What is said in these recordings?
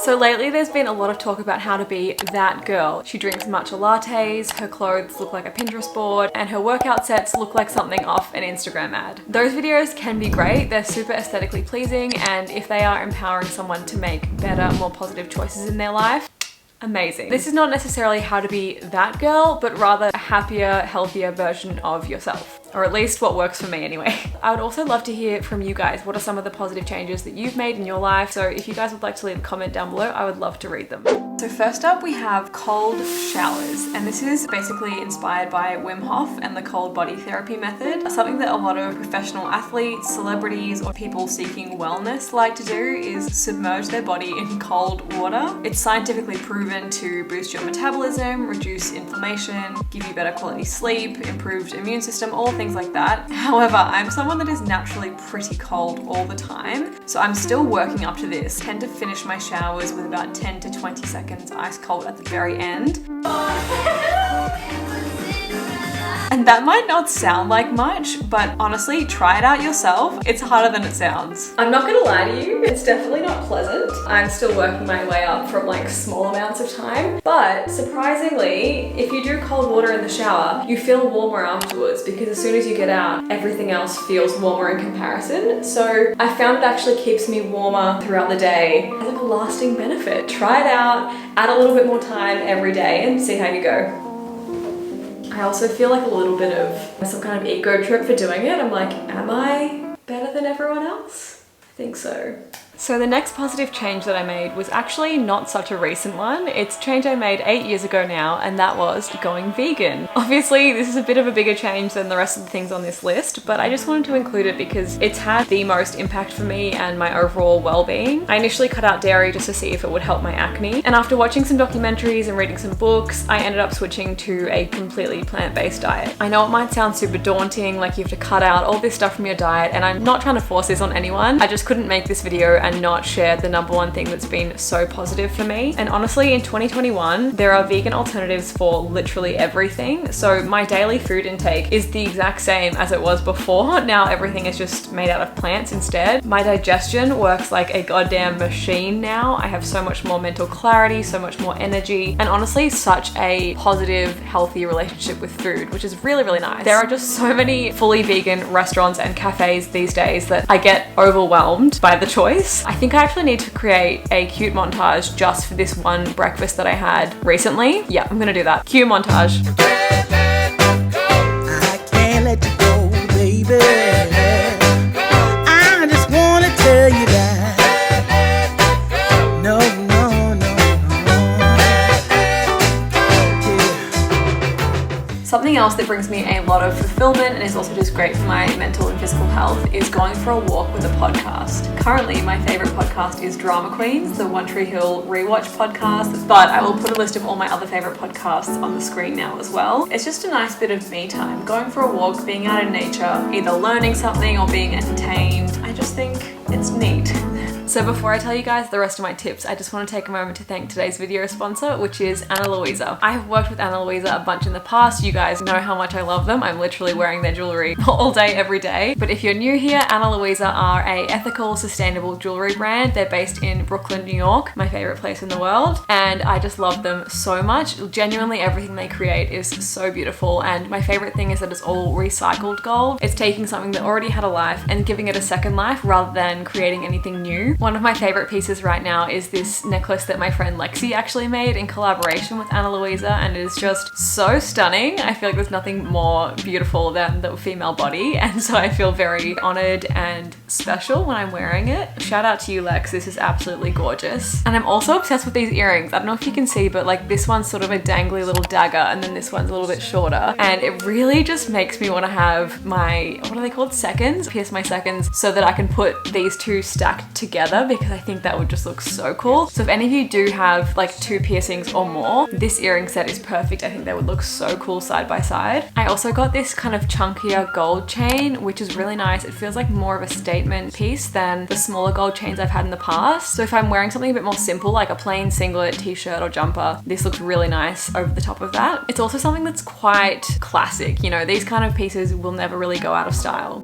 So lately there's been a lot of talk about how to be that girl. She drinks matcha lattes, her clothes look like a Pinterest board, and her workout sets look like something off an Instagram ad. Those videos can be great, they're super aesthetically pleasing, and if they are empowering someone to make better, more positive choices in their life, amazing. This is not necessarily how to be that girl, but rather a happier, healthier version of yourself. Or at least what works for me anyway. I would also love to hear from you guys. What are some of the positive changes that you've made in your life? So if you guys would like to leave a comment down below, I would love to read them. So first up we have cold showers. And this is basically inspired by Wim Hof and the cold body therapy method. Something that a lot of professional athletes, celebrities, or people seeking wellness like to do is submerge their body in cold water. It's scientifically proven to boost your metabolism, reduce inflammation, give you better quality sleep, improved immune system, all things like that. However, I'm someone that is naturally pretty cold all the time, so I'm still working up to this. I tend to finish my showers with about 10 to 20 seconds ice cold at the very end. And that might not sound like much, but honestly, try it out yourself. It's harder than it sounds. I'm not gonna lie to you, it's definitely not pleasant. I'm still working my way up from like small amounts of time, but surprisingly, if you do cold water in the shower, you feel warmer afterwards because as soon as you get out, everything else feels warmer in comparison. So I found it actually keeps me warmer throughout the day as like a lasting benefit. Try it out, add a little bit more time every day and see how you go. I also feel like a little bit of some kind of ego trip for doing it. I'm like, am I better than everyone else? I think so. So the next positive change that I made was actually not such a recent one. It's a change I made 8 years ago now, and that was going vegan. Obviously, this is a bit of a bigger change than the rest of the things on this list, but I just wanted to include it because it's had the most impact for me and my overall well-being. I initially cut out dairy just to see if it would help my acne, and after watching some documentaries and reading some books, I ended up switching to a completely plant-based diet. I know it might sound super daunting, like you have to cut out all this stuff from your diet, and I'm not trying to force this on anyone. I just couldn't make this video and not share the #1 thing that's been so positive for me. And honestly, in 2021, there are vegan alternatives for literally everything. So my daily food intake is the exact same as it was before. Now everything is just made out of plants instead. My digestion works like a goddamn machine now. I have so much more mental clarity, so much more energy, and honestly, such a positive, healthy relationship with food, which is really, really nice. There are just so many fully vegan restaurants and cafes these days that I get overwhelmed by the choice. I think I actually need to create a cute montage just for this one breakfast that I had recently. Yeah, I'm gonna do that. Cue montage. I can't let you go, baby. I just wanna tell you that. No, no, no, no. Yeah. Something else that brings me a lot of fulfillment and is also just great for my mental and physical health is going for a walk with a podcast. Currently, my favorite podcast is Drama Queens, the One Tree Hill rewatch podcast, but I will put a list of all my other favorite podcasts on the screen now as well. It's just a nice bit of me time, going for a walk, being out in nature, either learning something or being entertained. I just think it's neat. So before I tell you guys the rest of my tips, I just want to take a moment to thank today's video sponsor, which is Louisa. I have worked with Louisa a bunch in the past. You guys know how much I love them. I'm literally wearing their jewelry all day, every day. But if you're new here, Louisa are a ethical, sustainable jewelry brand. They're based in Brooklyn, New York, my favorite place in the world. And I just love them so much. Genuinely, everything they create is so beautiful. And my favorite thing is that it's all recycled gold. It's taking something that already had a life and giving it a second life rather than creating anything new. One of my favorite pieces right now is this necklace that my friend Lexi actually made in collaboration with Louisa, and it is just so stunning. I feel like there's nothing more beautiful than the female body, and so I feel very honored and special when I'm wearing it. Shout out to you, Lex. This is absolutely gorgeous. And I'm also obsessed with these earrings. I don't know if you can see, but like this one's sort of a dangly little dagger, and then this one's a little bit shorter, and it really just makes me want to have my, what are they called, seconds? Pierce my seconds so that I can put these two stacked together, because I think that would just look so cool. So if any of you do have like 2 piercings or more, this earring set is perfect. I think they would look so cool side by side. I also got this kind of chunkier gold chain, which is really nice. It feels like more of a statement piece than the smaller gold chains I've had in the past. So if I'm wearing something a bit more simple, like a plain singlet, t-shirt or jumper, this looks really nice over the top of that. It's also something that's quite classic. You know, these kind of pieces will never really go out of style.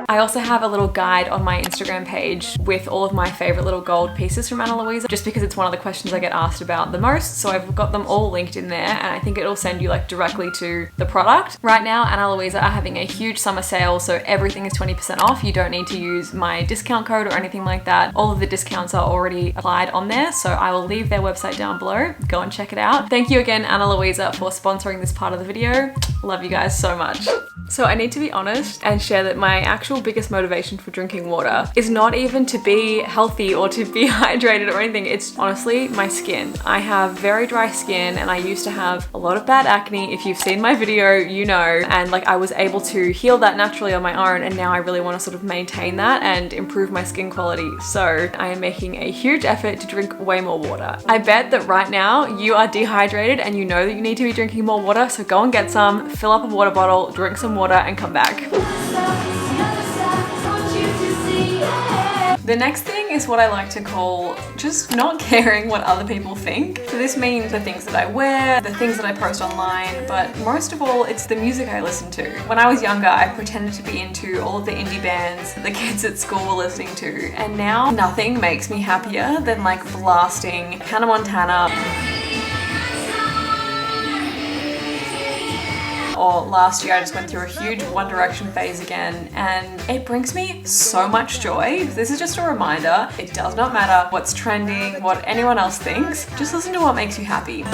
I also have a little guide on my Instagram page with all of my favorite little gold pieces from Ana Luisa, just because it's one of the questions I get asked about the most. So I've got them all linked in there, and I think it'll send you like directly to the product. Right now, Ana Luisa are having a huge summer sale, so everything is 20% off. You don't need to use my discount code or anything like that. All of the discounts are already applied on there, so I will leave their website down below. Go and check it out. Thank you again, Ana Luisa, for sponsoring this part of the video. Love you guys so much. So I need to be honest and share that my actual biggest motivation for drinking water is not even to be healthy or to be hydrated or anything. It's honestly my skin. I have very dry skin, and I used to have a lot of bad acne. If you've seen my video, you know, and like I was able to heal that naturally on my own, and now I really want to sort of maintain that and improve my skin quality. So I am making a huge effort to drink way more water. I bet that right now you are dehydrated and you know that you need to be drinking more water, so go and get some, fill up a water bottle, drink some water, and come back. The next thing is what I like to call just not caring what other people think. So this means the things that I wear, the things that I post online, but most of all, it's the music I listen to. When I was younger, I pretended to be into all of the indie bands that the kids at school were listening to, and now nothing makes me happier than like blasting Hannah Montana. Or last year I just went through a huge One Direction phase again, and it brings me so much joy. This is just a reminder, it does not matter what's trending, what anyone else thinks, just listen to what makes you happy.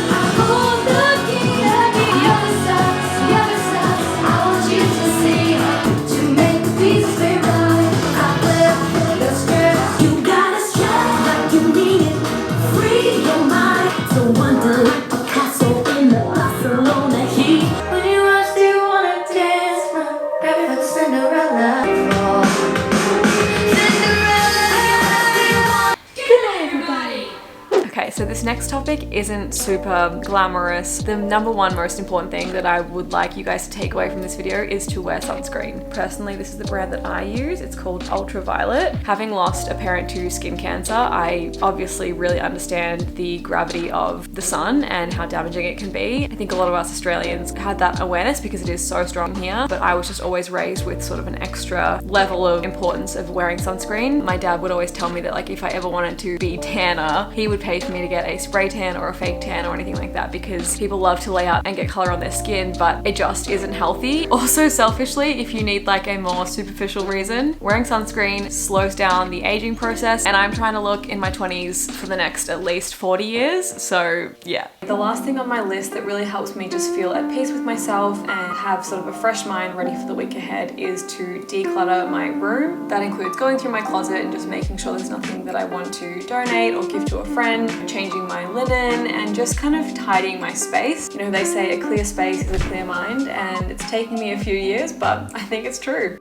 So this next topic isn't super glamorous. The number one most important thing that I would like you guys to take away from this video is to wear sunscreen. Personally, this is the brand that I use. It's called Ultraviolet. Having lost a parent to skin cancer, I obviously really understand the gravity of the sun and how damaging it can be. I think a lot of us Australians had that awareness because it is so strong here, but I was just always raised with sort of an extra level of importance of wearing sunscreen. My dad would always tell me that like if I ever wanted to be tanner, he would pay for me to get a spray tan or a fake tan or anything like that, because people love to lay out and get color on their skin, but it just isn't healthy. Also, selfishly, if you need like a more superficial reason, wearing sunscreen slows down the aging process, and I'm trying to look in my 20s for the next at least 40 years, so yeah. The last thing on my list that really helps me just feel at peace with myself and have sort of a fresh mind ready for the week ahead is to declutter my room. That includes going through my closet and just making sure there's nothing that I want to donate or give to a friend, changing my linen, and just kind of tidying my space. You know, they say a clear space is a clear mind, and it's taken me a few years, but I think it's true.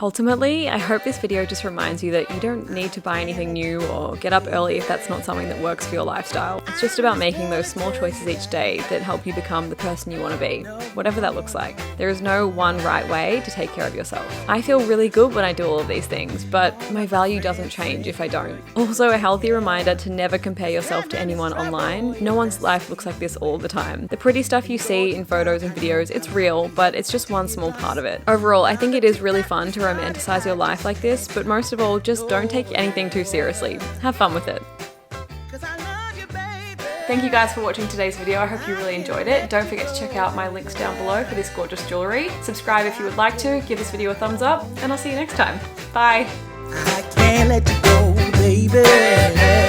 Ultimately, I hope this video just reminds you that you don't need to buy anything new or get up early if that's not something that works for your lifestyle. It's just about making those small choices each day that help you become the person you want to be, whatever that looks like. There is no one right way to take care of yourself. I feel really good when I do all of these things, but my value doesn't change if I don't. Also, a healthy reminder to never compare yourself to anyone online. No one's life looks like this all the time. The pretty stuff you see in photos and videos, it's real, but it's just one small part of it. Overall, I think it is really fun to romanticize your life like this, but most of all, just don't take anything too seriously. Have fun with it. Thank you guys for watching today's video. I hope you really enjoyed it. Don't forget to check out my links down below for this gorgeous jewelry. Subscribe if you would like to, give this video a thumbs up, and I'll see you next time. Bye. I can't let you go, baby.